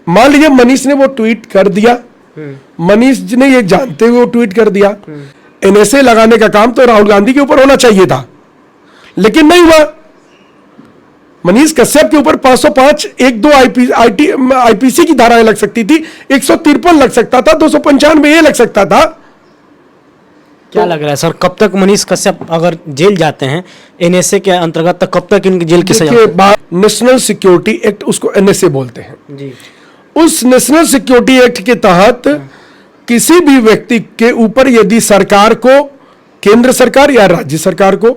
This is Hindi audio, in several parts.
मान लीजिए मनीष ने वो ट्वीट कर दिया, मनीष ने ये जानते हुए वो ट्वीट कर दिया, एनएसए लगाने का काम तो राहुल गांधी के ऊपर होना चाहिए था, लेकिन नहीं हुआ। मनीष कश्यप के ऊपर 505 1-2 आईपीसी की धाराएं लग सकती थी, 153 लग सकता था, 295 ये लग सकता था। क्या लग रहा है सर, कब तक मनीष कश्यप अगर जेल जाते हैं एनएसए के अंतर्गत, तक कब तक इनकी जेल की सजा? नेशनल सिक्योरिटी एक्ट, उसको एनएसए बोलते हैं जी। उस नेशनल सिक्योरिटी एक्ट के तहत किसी भी व्यक्ति के ऊपर यदि सरकार को, केंद्र सरकार या राज्य सरकार को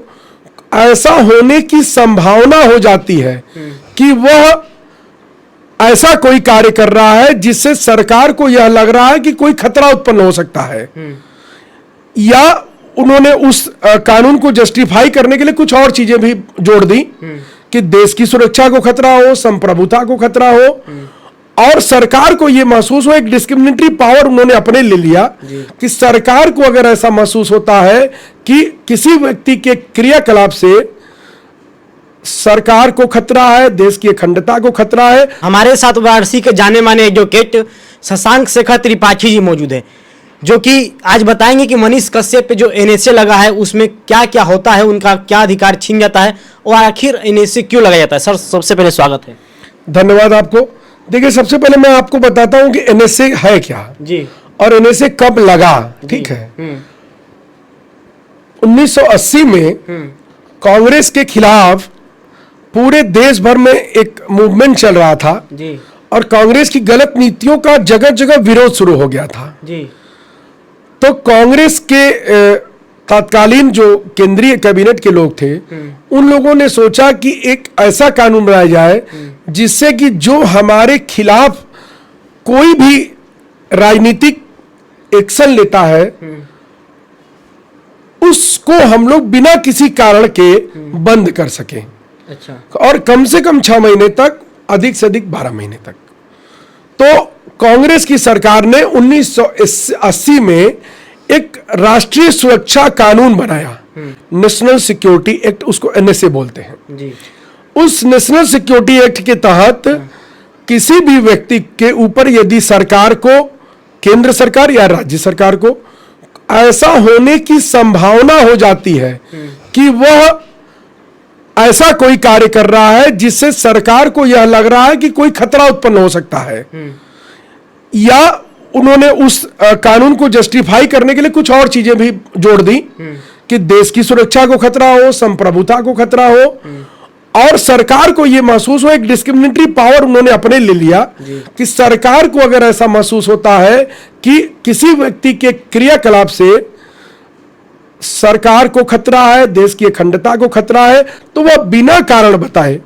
ऐसा होने की संभावना हो जाती है कि वह ऐसा कोई कार्य कर रहा है जिससे सरकार को यह लग रहा है कि कोई खतरा उत्पन्न हो सकता है, या उन्होंने उस कानून को जस्टिफाई करने के लिए कुछ और चीजें भी जोड़ दी कि देश की सुरक्षा को खतरा हो, संप्रभुता को खतरा हो, और सरकार को यह महसूस हो, एक डिस्क्रिमिनेटरी पावर उन्होंने अपने ले लिया कि सरकार को अगर ऐसा महसूस होता है कि किसी व्यक्ति के क्रियाकलाप से सरकार को खतरा है, देश की अखंडता को खतरा है। हमारे साथ वाराणसी के जाने माने एडवोकेट शशांक शेखर त्रिपाठी जी मौजूद है, जो कि आज बताएंगे कि मनीष कश्यप पे जो एनएसए लगा है उसमें क्या क्या होता है, उनका क्या अधिकार छीन जाता है और आखिर एनएसए क्यों लगाया जाता है। सर सबसे पहले स्वागत है। धन्यवाद आपको। देखिए, सबसे पहले मैं आपको बताता हूं कि एनएसए है क्या जी, और एनएसए कब लगा। ठीक है, 1980 में कांग्रेस के खिलाफ पूरे देश भर में एक मूवमेंट चल रहा था जी, और कांग्रेस की गलत नीतियों का जगह जगह विरोध शुरू हो गया था जी। तो कांग्रेस के तत्कालीन जो केंद्रीय कैबिनेट के लोग थे, उन लोगों ने सोचा कि एक ऐसा कानून बनाया जाए जिससे कि जो हमारे खिलाफ कोई भी राजनीतिक एक्शन लेता है उसको हम लोग बिना किसी कारण के बंद कर सकें। अच्छा। और कम से कम 6 महीने तक, अधिक से अधिक 12 महीने तक। तो कांग्रेस की सरकार ने 1980 में एक राष्ट्रीय सुरक्षा कानून बनाया, नेशनल सिक्योरिटी एक्ट, उसको एनएसए बोलते हैं जी। उस नेशनल सिक्योरिटी एक्ट के तहत किसी भी व्यक्ति के ऊपर यदि सरकार को, केंद्र सरकार या राज्य सरकार को ऐसा होने की संभावना हो जाती है कि वह ऐसा कोई कार्य कर रहा है जिससे सरकार को यह लग रहा है कि कोई खतरा उत्पन्न हो सकता है, या उन्होंने उस कानून को जस्टिफाई करने के लिए कुछ और चीजें भी जोड़ दी कि देश की सुरक्षा को खतरा हो, संप्रभुता को खतरा हो, और सरकार को यह महसूस हो, एक डिस्क्रिमिनेटरी पावर उन्होंने अपने ले लिया कि सरकार को अगर ऐसा महसूस होता है कि किसी व्यक्ति के क्रियाकलाप से सरकार को खतरा है, देश की अखंडता को खतरा है, तो वह बिना कारण बताए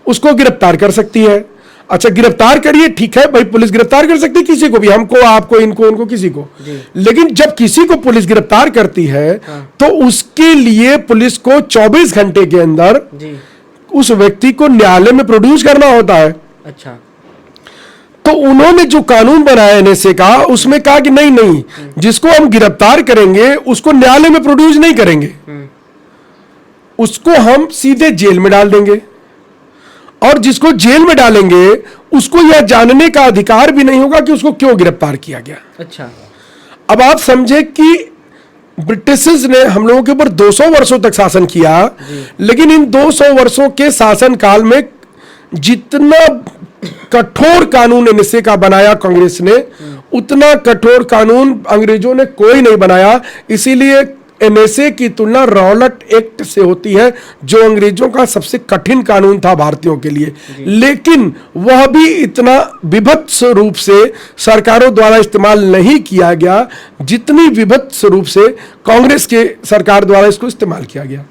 उसको गिरफ्तार कर सकती है। अच्छा, गिरफ्तार करिए, ठीक है भाई, पुलिस गिरफ्तार कर सकती है किसी को भी, हमको, आपको, इनको, उनको, किसी को। लेकिन जब किसी को पुलिस गिरफ्तार करती है तो उसके लिए पुलिस को 24 घंटे के अंदर उस व्यक्ति को न्यायालय में प्रोड्यूस करना होता है। अच्छा। तो उन्होंने जो कानून बनाया एनएसए का, उसमें कहा कि नहीं, जिसको हम गिरफ्तार करेंगे उसको न्यायालय में प्रोड्यूस नहीं करेंगे, उसको हम सीधे जेल में डाल देंगे, और जिसको जेल में डालेंगे उसको यह जानने का अधिकार भी नहीं होगा कि उसको क्यों गिरफ्तार किया गया। अच्छा। अब आप समझे कि ब्रिटिशर्स ने हम लोगों के ऊपर 200 वर्षों तक शासन किया, लेकिन इन 200 वर्षों के शासन काल में जितना कठोर कानून एनएसए का बनाया कांग्रेस ने, उतना कठोर कानून अंग्रेजों ने कोई नहीं बनाया। इसीलिए एनएसए की तुलना रॉलेट एक्ट से होती है, जो अंग्रेजों का सबसे कठिन कानून था भारतीयों के लिए, लेकिन वह भी इतना विभत्स रूप से सरकारों द्वारा इस्तेमाल नहीं किया गया जितनी विभत्स रूप से कांग्रेस के सरकार द्वारा इसको इस्तेमाल किया गया।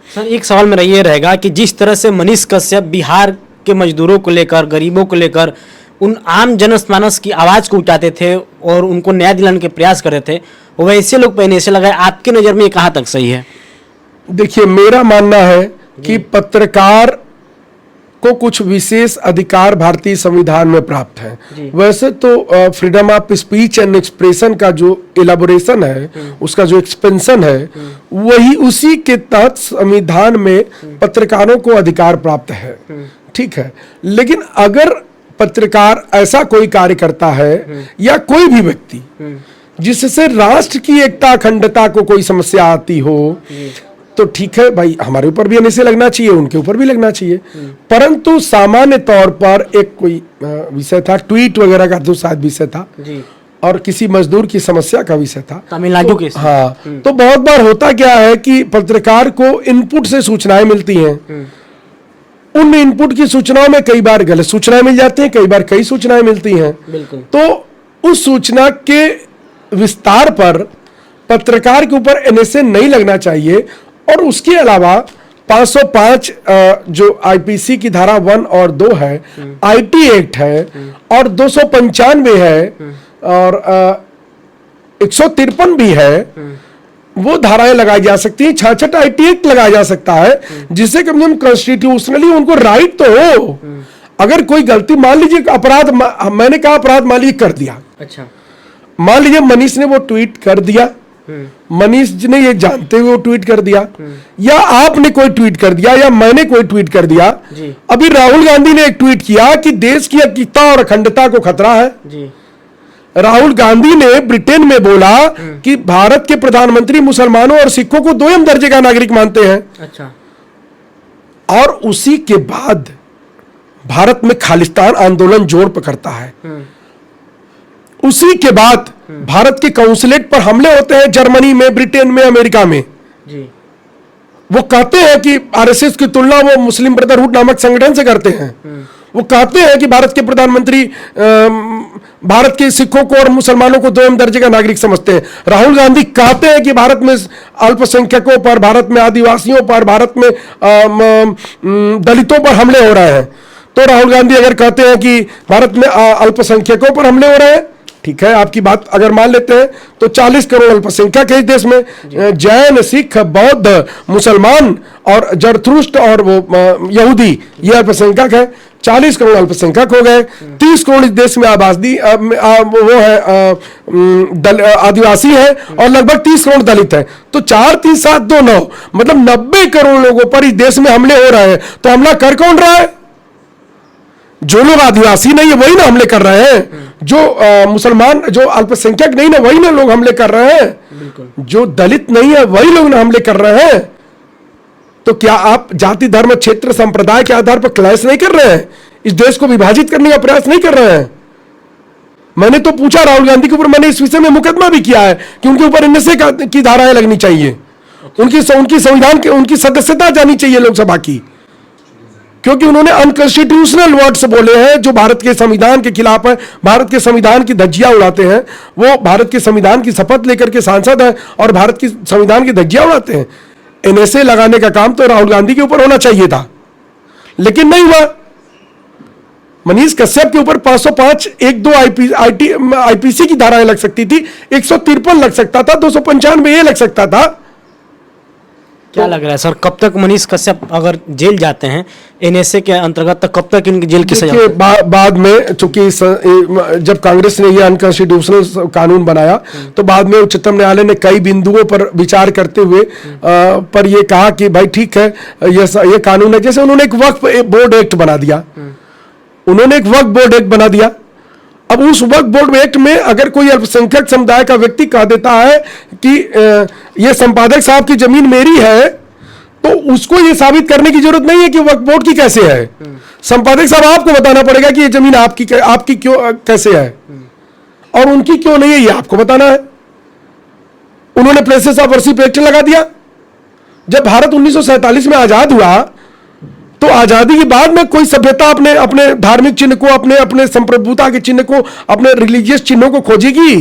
सर एक सवाल मेरा ये रहेगा कि जिस तरह से मनीष कश्यप बिहार के मजदूरों को लेकर, गरीबों को लेकर, उन आम जनमानस की आवाज को उठाते थे और उनको न्याय दिलाने के प्रयास कर रहे थे, वैसे लोग पे एनएसए लगाए, आपके नजर में ये कहां तक सही है? देखिए, मेरा मानना है कि पत्रकार को कुछ विशेष अधिकार भारतीय संविधान में प्राप्त है। वैसे तो freedom of speech and expression का जो इलाबोरेशन है, उसका जो एक्सपेंशन है, वही उसी के तहत संविधान में पत्रकारों को अधिकार प्राप्त है। ठीक है, लेकिन अगर पत्रकार ऐसा कोई कार्य करता है या कोई भी व्यक्ति जिससे राष्ट्र की एकता अखंडता को कोई समस्या आती हो, तो ठीक है भाई, हमारे ऊपर भी एनएसए लगना चाहिए, उनके ऊपर भी लगना चाहिए। परंतु सामान्य तौर पर एक कोई विषय था, ट्वीट वगैरह का तो शायद विषय था जी, और किसी मजदूर की समस्या का विषय था तमिलनाडु के। हाँ, तो बहुत बार होता क्या है कि पत्रकार को इनपुट से सूचनाएं मिलती हैं, उन इनपुट की सूचनाओं में कई बार गलत सूचनाएं मिल जाती हैं, कई बार कई सूचनाएं मिलती हैं। बिल्कुल। तो उस सूचना के विस्तार पर पत्रकार के ऊपर एनएसए नहीं लगना चाहिए। और उसके अलावा 505 जो आईपीसी की धारा 1 और 2 है, आईटी एक्ट है, और 295 है, और 153 भी है, वो धाराएं लगाई जा सकती हैं। 66 आईटी एक्ट लगाया जा सकता है, जिससे कम से कम कॉन्स्टिट्यूशनली उनको राइट तो हो। अगर कोई गलती, मान लीजिए अपराध, मैंने कहा अपराध मान लीजिए कर दिया, अच्छा, मान लीजिए मनीष ने वो ट्वीट कर दिया, मनीष जी ने ये जानते हुए वो ट्वीट कर दिया, या आपने कोई ट्वीट कर दिया, या मैंने कोई ट्वीट कर दिया। जी। अभी राहुल गांधी ने एक ट्वीट किया कि देश की एकता और अखंडता को खतरा है। जी, राहुल गांधी ने ब्रिटेन में बोला कि भारत के प्रधानमंत्री मुसलमानों और सिखों को दोयम दर्जे का नागरिक मानते हैं। अच्छा, और उसी के बाद भारत में खालिस्तान आंदोलन जोर पकड़ता है। उसी के बाद भारत के काउंसलेट पर हमले होते हैं, जर्मनी में, ब्रिटेन में, अमेरिका में। जी, वो कहते हैं कि आरएसएस की तुलना वो मुस्लिम ब्रदरहुड नामक संगठन से करते हैं। वो कहते हैं कि भारत के प्रधानमंत्री भारत के सिखों को और मुसलमानों को दोयम दर्जे का नागरिक समझते हैं। राहुल गांधी कहते हैं कि भारत में अल्पसंख्यकों पर, भारत में आदिवासियों पर, भारत में दलितों पर हमले हो रहे हैं। तो राहुल गांधी अगर कहते हैं कि भारत में अल्पसंख्यकों पर हमले हो रहे हैं, ठीक है, आपकी बात अगर मान लेते हैं, तो 40 करोड़ अल्पसंख्यक है इस देश में, जैन, सिख, बौद्ध, मुसलमान और जरथुस्त्र और वो यहूदी, ये अल्पसंख्यक है। 40 करोड़ अल्पसंख्यक हो गए। 30 करोड़ इस देश में आबादी वो है आदिवासी है, और लगभग 30 करोड़ दलित है। तो 4, 3, 7, 2, 9, मतलब 90 करोड़ लोगों पर इस देश में हमले हो रहे हैं। तो हमला कर कौन रहा है? जो लोग आदिवासी नहीं है वही ना हमले कर रहे हैं, जो मुसलमान, जो अल्पसंख्यक नहीं ना वही ना लोग हमले कर रहे हैं, जो दलित नहीं है वही लोग ना हमले कर रहे हैं। तो क्या आप जाति, धर्म, क्षेत्र, संप्रदाय के आधार पर क्लैश नहीं कर रहे हैं? इस देश को विभाजित करने का प्रयास नहीं कर रहे हैं? मैंने तो पूछा राहुल गांधी के ऊपर, मैंने इस विषय में मुकदमा भी किया है कि उनके ऊपर एनएसए की धाराएं लगनी चाहिए, उनकी संविधान की, उनकी सदस्यता जानी चाहिए लोकसभा की, क्योंकि उन्होंने अनकॉन्स्टिट्यूशनल वर्ड्स बोले हैं जो भारत के संविधान के खिलाफ है, भारत के संविधान की धज्जियां उड़ाते हैं। वो भारत के संविधान की शपथ लेकर के सांसद हैं और भारत की संविधान की धज्जियां उड़ाते हैं। एनएसए लगाने का काम तो राहुल गांधी के ऊपर होना चाहिए था, लेकिन नहीं हुआ। मनीष कश्यप के ऊपर 505 1-2 आईपीसी की धाराएं लग सकती थी, 153 लग सकता था, 295 ये लग सकता था। क्या लग रहा है सर, कब तक मनीष कश्यप अगर जेल जाते हैं एनएसए के अंतर्गत, तक कब तक इनकी जेल की सजा? बाद में, चूंकि जब कांग्रेस ने यह अनकॉन्स्टिट्यूशनल कानून बनाया, तो बाद में उच्चतम न्यायालय ने कई बिंदुओं पर विचार करते हुए पर यह कहा कि भाई ठीक है, यह कानून है। जैसे उन्होंने एक वक्फ बोर्ड एक्ट बना दिया, उन्होंने एक वक्फ बोर्ड एक्ट बना दिया। अब उस वक्फ बोर्ड एक्ट में अगर कोई अल्पसंख्यक समुदाय का व्यक्ति कह देता है कि यह संपादक साहब की जमीन मेरी है, तो उसको यह साबित करने की जरूरत नहीं है कि वक्फ बोर्ड की कैसे है। संपादक साहब आपको बताना पड़ेगा कि यह जमीन आपकी क्यों, कैसे है, और उनकी क्यों नहीं है, यह आपको बताना है। उन्होंने प्लेसेस ऑफ वर्शिप एक्ट लगा दिया। जब भारत 1947 में आजाद हुआ, तो आजादी के बाद में कोई सभ्यता अपने अपने धार्मिक चिन्ह को, अपने अपने संप्रभुता के चिन्ह को, अपने रिलीजियस चिन्हों को खोजेगी।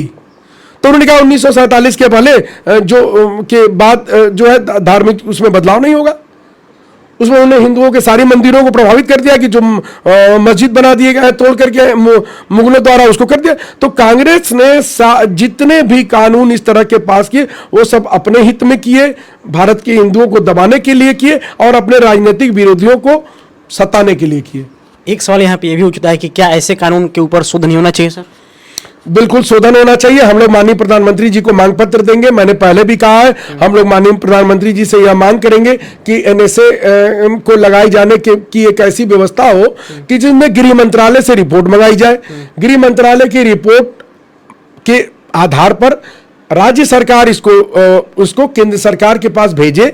तो उन्होंने कहा 1947 के पहले के बाद जो है धार्मिक उसमें बदलाव नहीं होगा। उसमें उन्होंने हिंदुओं के सारे मंदिरों को प्रभावित कर दिया कि जो मस्जिद बना दिए गए तोड़ करके मुगलों द्वारा उसको कर दिया। तो कांग्रेस ने जितने भी कानून इस तरह के पास किए, वो सब अपने हित में किए, भारत के हिंदुओं को दबाने के लिए किए और अपने राजनीतिक विरोधियों को सताने के लिए किए। एक सवाल यहाँ पे ये भी उठता है कि क्या ऐसे कानून के ऊपर शोध नहीं होना चाहिए सर? बिल्कुल शोधन होना चाहिए। हम लोग माननीय प्रधानमंत्री जी को मांग पत्र देंगे, मैंने पहले भी कहा है, हम लोग माननीय प्रधानमंत्री जी से यह मांग करेंगे कि एनएसए को लगाए जाने की एक ऐसी व्यवस्था हो कि जिसमें गृह मंत्रालय से रिपोर्ट मंगाई जाए, गृह मंत्रालय की रिपोर्ट के आधार पर राज्य सरकार उसको केंद्र सरकार के पास भेजे,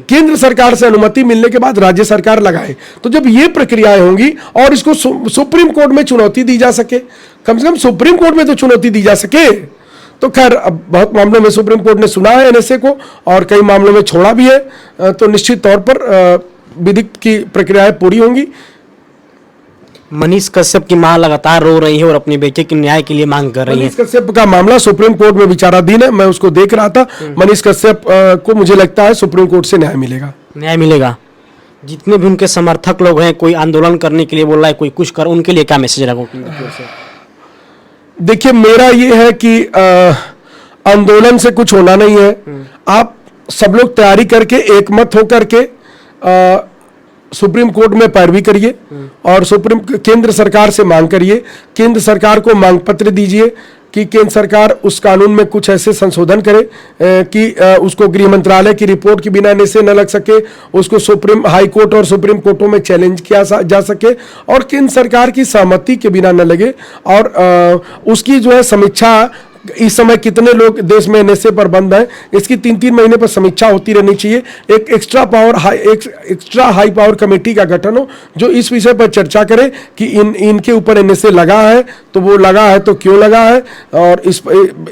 केंद्र सरकार से अनुमति मिलने के बाद राज्य सरकार लगाए। तो जब ये प्रक्रियाएं होंगी और इसको सुप्रीम कोर्ट में चुनौती दी जा सके, कम से कम सुप्रीम कोर्ट में तो चुनौती दी जा सके। तो खैर अब बहुत मामलों में सुप्रीम कोर्ट ने सुना है एनएसए को और कई मामलों में छोड़ा भी है, तो निश्चित तौर पर विधिक की प्रक्रियाएं पूरी होंगी। मनीष कश्यप की मां लगातार रो रही है और अपने बेटे के न्याय के लिए मांग कर रही है। मनीष कश्यप का मामला सुप्रीम कोर्ट में विचाराधीन है, मैं उसको देख रहा था। मनीष कश्यप को मुझे लगता है सुप्रीम कोर्ट से न्याय मिलेगा। न्याय मिलेगा। जितने भी उनके समर्थक लोग हैं, कोई आंदोलन करने के लिए बोल रहा है, कोई कुछ कर, उनके लिए क्या मैसेज रहेगा? देखिए मेरा ये है कि आंदोलन से कुछ होना नहीं है। आप सब लोग तैयारी करके एकमत होकर के सुप्रीम कोर्ट में पैरवी करिए और केंद्र सरकार से मांग करिए, केंद्र सरकार को मांग पत्र दीजिए कि केंद्र सरकार उस कानून में कुछ ऐसे संशोधन करे कि उसको गृह मंत्रालय की रिपोर्ट के बिना एनएसए न लग सके, उसको सुप्रीम हाई कोर्ट और सुप्रीम कोर्टों में चैलेंज किया जा सके और केंद्र सरकार की सहमति के बिना न लगे। और उसकी जो है समीक्षा, इस समय कितने लोग देश में एनएसए पर बंद हैं, इसकी 3-3 महीने पर समीक्षा होती रहनी चाहिए। एक एक्स्ट्रा हाई पावर कमेटी का गठन हो जो इस विषय पर चर्चा करे कि इनके ऊपर एनएसए लगा है, तो वो लगा है तो क्यों लगा है और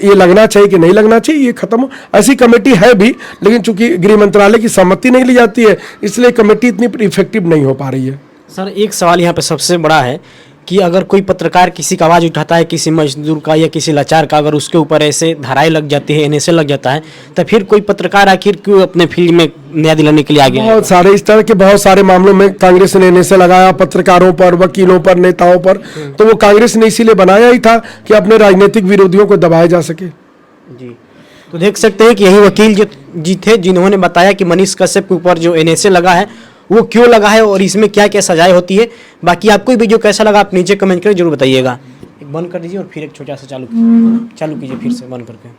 ये लगना चाहिए कि नहीं लगना चाहिए, ये खत्म हो। ऐसी कमेटी है भी, लेकिन चूंकि गृह मंत्रालय की सहमति नहीं ली जाती है, इसलिए कमेटी इतनी इफेक्टिव नहीं हो पा रही है। सर एक सवाल यहाँ पे सबसे बड़ा है कि अगर कोई पत्रकार किसी का आवाज़ उठाता है, किसी मजदूर का या किसी लाचार का, अगर उसके ऊपर ऐसे धाराएं लग जाती है, एनएसए लग जाता है, तो फिर कोई पत्रकार आखिर क्यों अपने फील्ड में न्याय दिलाने के लिए आगे? बहुत सारे इस तरह के बहुत सारे मामलों में कांग्रेस ने एनएसए लगाया, पत्रकारों पर, वकीलों पर, नेताओं पर। तो वो कांग्रेस ने इसीलिए बनाया ही था कि अपने राजनीतिक विरोधियों को दबाया जा सके। जी, तो देख सकते हैं कि यही वकील जी थे जिन्होंने बताया कि मनीष कश्यप के ऊपर जो एनएसए लगा है वो क्यों लगा है और इसमें क्या क्या सजाएं होती है। बाकी आपको वीडियो कैसा लगा आप नीचे कमेंट करके जरूर बताइएगा। एक बंद कर दीजिए और फिर एक छोटा सा चालू कीजिए फिर से बंद करके।